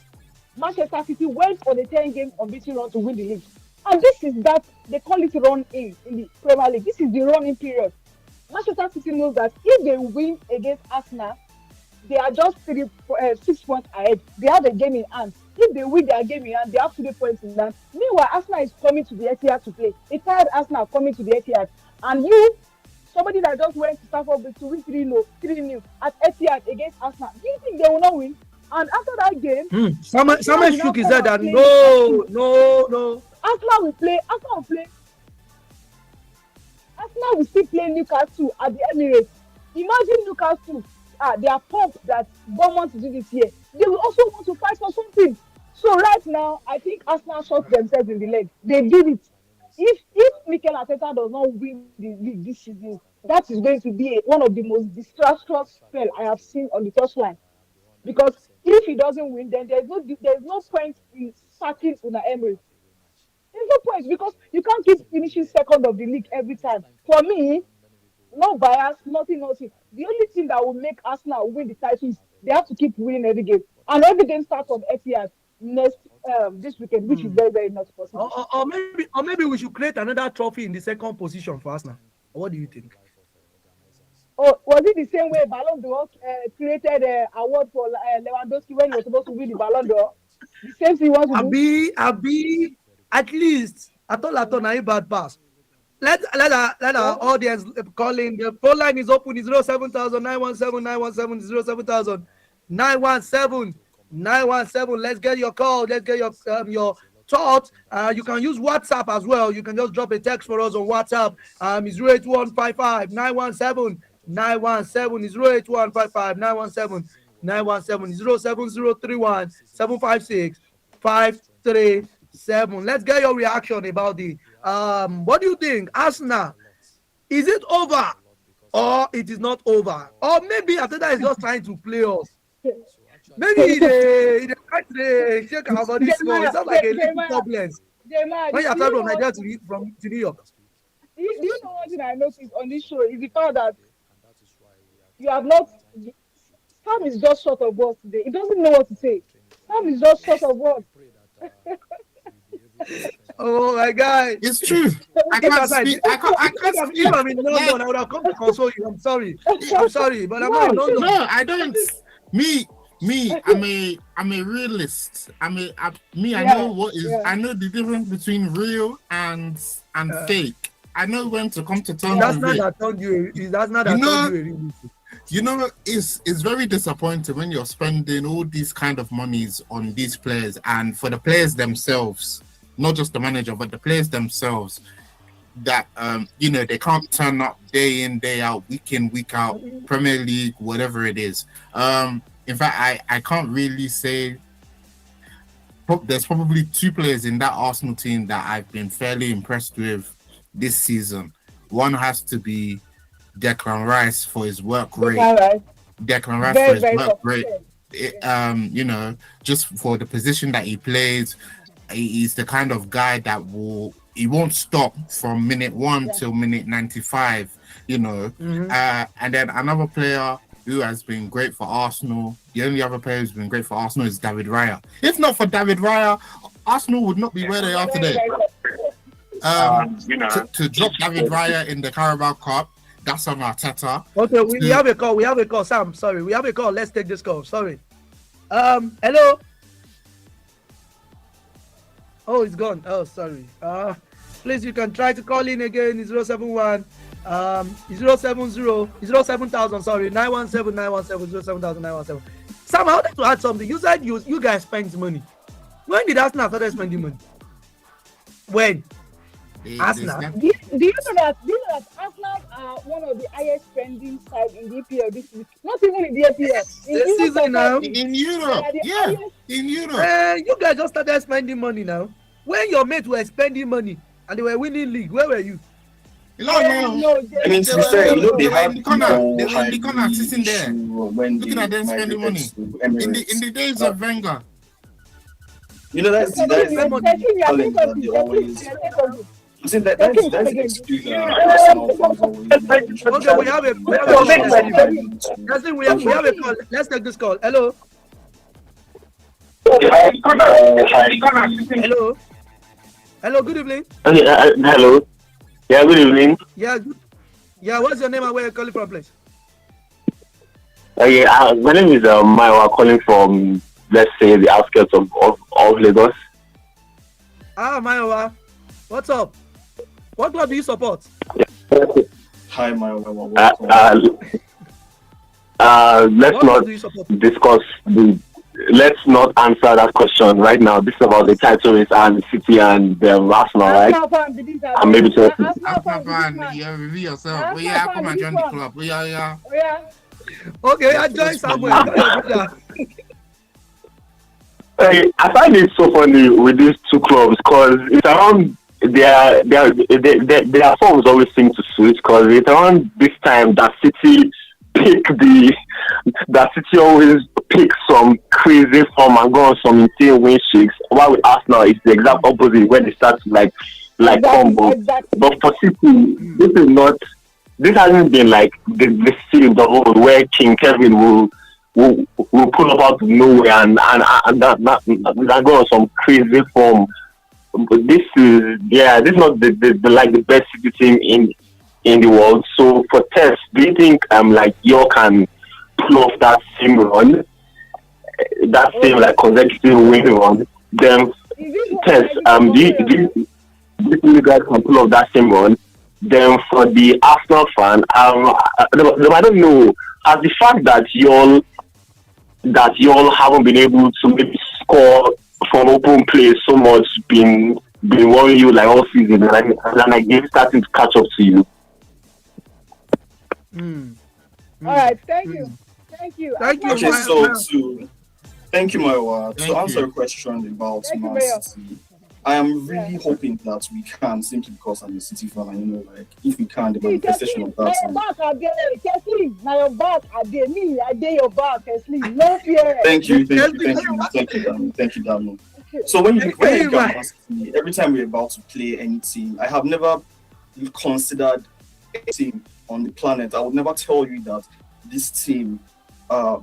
Manchester City went on a 10-game unbeaten run to win the league. And this is that, they call it run-in in the Premier League. This is the run-in period. Manchester City knows that if they win against Arsenal, they are just 6 points ahead. They have a game in hand. If they win their game in hand, they have 3 points in hand. Meanwhile, Arsenal is coming to the Etihad to play. A tired Arsenal coming to the Etihad. And you, somebody that just went to Stamford Bridge to win 3-0 at Etihad against Arsenal, do you think they will not win? And after that game, someone shook his head and no. Arsenal will play. Arsenal will still play Newcastle at the Emirates. Imagine Newcastle, they are pumped that Bournemouth to do this year. They will also want to fight for something. So right now, I think Arsenal shot themselves in the leg. They did it. If Mikel Arteta does not win the league this season, that is going to be one of the most disastrous spell I have seen on the touchline. Because if he doesn't win, then there's no point in sacking Unai Emery. There's no point because you can't keep finishing second of the league every time. For me, no bias, nothing. The only thing that will make Arsenal win the title is they have to keep winning every game. And every game starts on Etihad this weekend, which is very, very not possible. Or maybe we should create another trophy in the second position for Arsenal. What do you think? Oh, was it the same way Ballon d'Or created an award for Lewandowski when he was supposed to win the Ballon d'Or? The same thing he wants to do. Abi, at least at all na bad pass. Let our audience call in. The phone line is open. It's 07000 917 917 07000 917 917. Let's get your call. Let's get your thoughts. You can use WhatsApp as well. You can just drop a text for us on WhatsApp. It's 08155 917 917 is 08155 917 917 07031 756 537. Let's get your reaction about the what do you think? Arsenal, is it over or it is not over? Or maybe Arteta is just trying to play us. Maybe they try to shake our body small. It sounds like a little turbulence. When you are traveling from Nigeria to New York. Do you know one thing I noticed on this show is the fact that you have not. Sam is just short of words today. He doesn't know what to say. Sam is just short of words. Oh my God! It's true. I can't speak. If I'm in London, I would have come to console you. I'm sorry, but I'm not in London. No, I don't. Me. I'm a realist. I know what is. I know the difference between real and fake. I know when to come to terms. That's not that told you. That's not that told you. You know, it's very disappointing when you're spending all these kind of monies on these players, and for the players themselves, not just the manager, but the players themselves, that they can't turn up day in, day out, week in, week out, Premier League, whatever it is. In fact, I can't really say. There's probably 2 players in that Arsenal team that I've been fairly impressed with this season. One has to be Declan Rice for his work rate. Declan Rice for his work rate. Just for the position that he plays, he's the kind of guy that he won't stop from minute 1 till minute 95. And then another player who has been great for Arsenal. The only other player who's been great for Arsenal is David Raya. If not for David Raya, Arsenal would not be where they are today. To drop David Raya in the Carabao Cup, that's on Arteta. Okay, we have a call. We have a call, Sam. Sorry, we have a call. Let's take this call. Sorry. Hello. Oh, it's gone. Oh, sorry. Please, you can try to call in again. It's 071 070 sorry, 917 917 07000 917. Sam, I wanted to add something. You said you guys spent money. When did Arsenal start spending money? When? Arsenal? Do you know that? Do you know that Arsenal are one of the highest spending side in the EPL this week? Not even in the EPL. In This season now. In Europe. Yeah. In Europe. You guys just started spending money now. When your mates were spending money and they were winning league, where were you? No, I mean, to be fair, you know, they had they were in the corner sitting there, looking at them spending money. In the days of Wenger. You know, that's the challenge that they always. I think that's an excuse. Okay, we have a call. Let's take this call. Hello. Hello. Good evening. Hello. Yeah. Good evening. Yeah. What's your name and where you calling from, please? My name is Maiwa, calling from, let's say, the outskirts of Lagos. Maiwa. What's up? What club do you support? Hi, Maiwa. Let's not answer that question right now. This is about the title race and City and the Arsenal, right? And maybe to review yourself. Come and join the club. Okay, I join somewhere. I find it so funny with these two clubs because it's around their forms always seem to switch because it's around this time that City always pick some crazy form and go on some insane win streaks. While with Arsenal, it's the exact opposite when they start to like combo. But for City, this hasn't been like the series of old where King Kevin will pull up out of nowhere and that go on some crazy form. But this is not the best City team in the world. So for Tess, do you think you can pull off that same run, that same consecutive win run? Then Tess, do you think you guys can pull off that same run? Then for the Arsenal fan, I don't know, as the fact that y'all haven't been able to maybe score from open play so much been worrying you all season, and it's starting to catch up to you. All right, thank you. Okay, thank you, Maiwa. To answer your question about Man City, I am really hoping that we can, simply because I'm a City fan, and if we can, the manifestation of that. Thank you, Daniel. So when you look at Man City, every time we're about to play any team, I have never considered a team on the planet. I would never tell you that this team,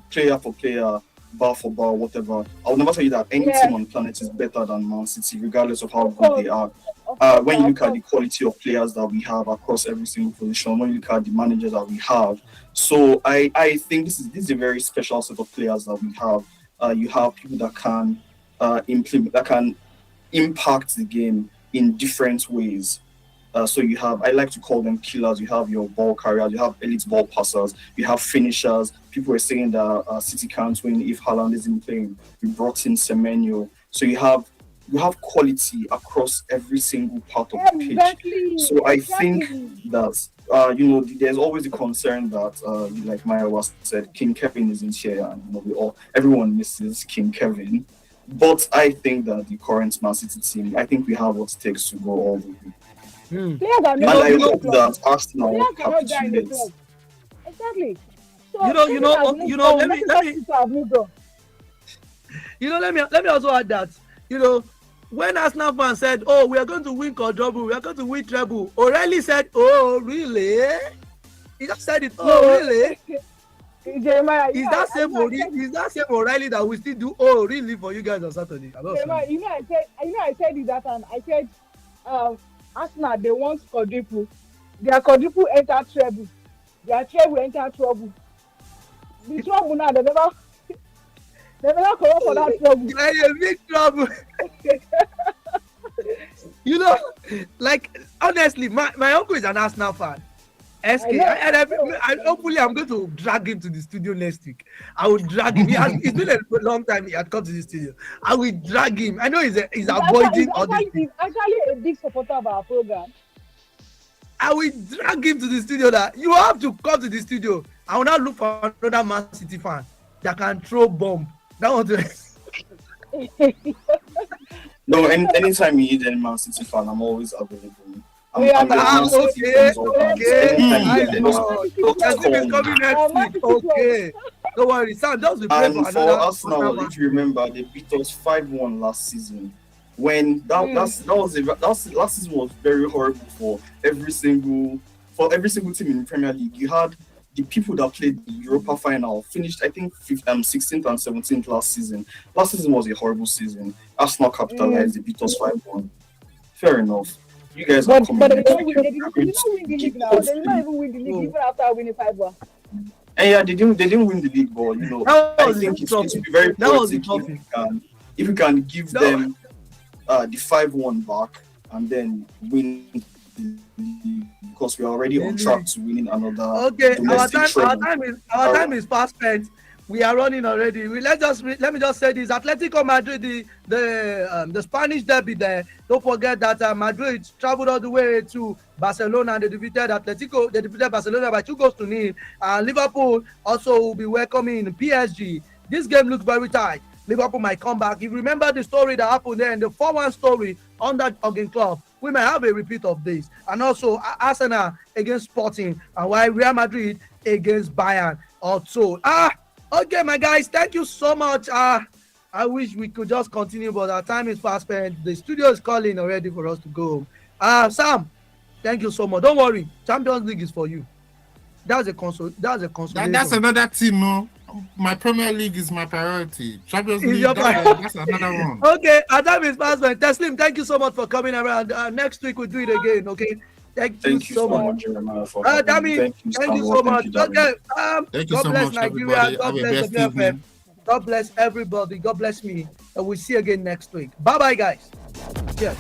player for player, bar for bar, whatever, I would never tell you that any team on the planet is better than Man City, regardless of how good they are. When you look at the quality of players that we have across every single position, when you look at the managers that we have, so I think this is a very special set of players that we have. You have people that can impact the game in different ways. So you have, I like to call them killers. You have your ball carriers, you have elite ball passers, you have finishers. People were saying that City can't win if Haaland isn't playing. We brought in Semenyo. So you have quality across every single part of the pitch. So I think that there's always a concern that like Maya said, King Kevin isn't here, and everyone misses King Kevin. But I think that the current Man City team, I think we have what it takes to go all the way. And I hope that Arsenal capitulates. Exactly. So let me also add that, when Arsenal fans said, "Oh, we are going to win quadruple, we are going to win treble," O'Reilly said, "Oh, really?" He just said it. Oh, really? Jeremiah, is that same O'Reilly that we still do? Oh, really, for you guys on Saturday? Jeremiah, I said it that time. I said, Arsenal, they want quadruple. Their quadruple enter treble. Their treble enter trouble. The trouble now, they never come up for that trouble. They're in big trouble. Honestly, my uncle is an Arsenal fan. SK, and hopefully I'm going to drag him to the studio next week. I will drag him. It's been a long time he had come to the studio. I will drag him. I know he's avoiding all this. He's actually a big supporter of our program. I will drag him to the studio. That you have to come to the studio. I will not look for another Man City fan that can throw bomb. That one. No, anytime you need any Man City fan, I'm always available. Okay. I know. Is coming next week. Okay. Don't worry, Sam. Just prepare and for for another. Arsenal, if you remember, they beat us 5-1 last season. When last season was very horrible for every single team in the Premier League. You had the people that played the Europa final finished, I think, 16th and 17th last season. Last season was a horrible season. Arsenal capitalized, they beat us 5-1. Fair enough. You guys are coming. But they don't win the league now. They did not even win the league even after winning 5-1. And yeah, they didn't win the league, but you know, I think it's going to be very poetic if you can give them the 5-1 back and then win the league, because we are already on track to winning another. Okay, our time is fast spent. We are running already. Let me just say this: Atletico Madrid, the Spanish derby there. Don't forget that Madrid traveled all the way to Barcelona and they defeated Atletico. They defeated Barcelona by 2-0. Liverpool also will be welcoming PSG. This game looks very tight. Liverpool might come back. If you remember the story that happened there in the 4-1 story on that Organ Club, we might have a repeat of this. And also Arsenal against Sporting, and while Real Madrid against Bayern also. Okay, my guys, thank you so much. I wish we could just continue, but our time is fast spent. The studio is calling already for us to go. Sam, thank you so much. Don't worry, Champions League is for you. That's a consolation. That's another team, no. My Premier League is my priority. Champions League, that's another one. Okay, our time is fast spent. Teslim, thank you so much for coming around. Next week we'll do it again. Okay. Thank you so much. Dami, thank you so much. Okay, God bless Nigeria. God bless the BFF. God bless everybody. God bless me. And we'll see you again next week. Bye bye, guys. Cheers.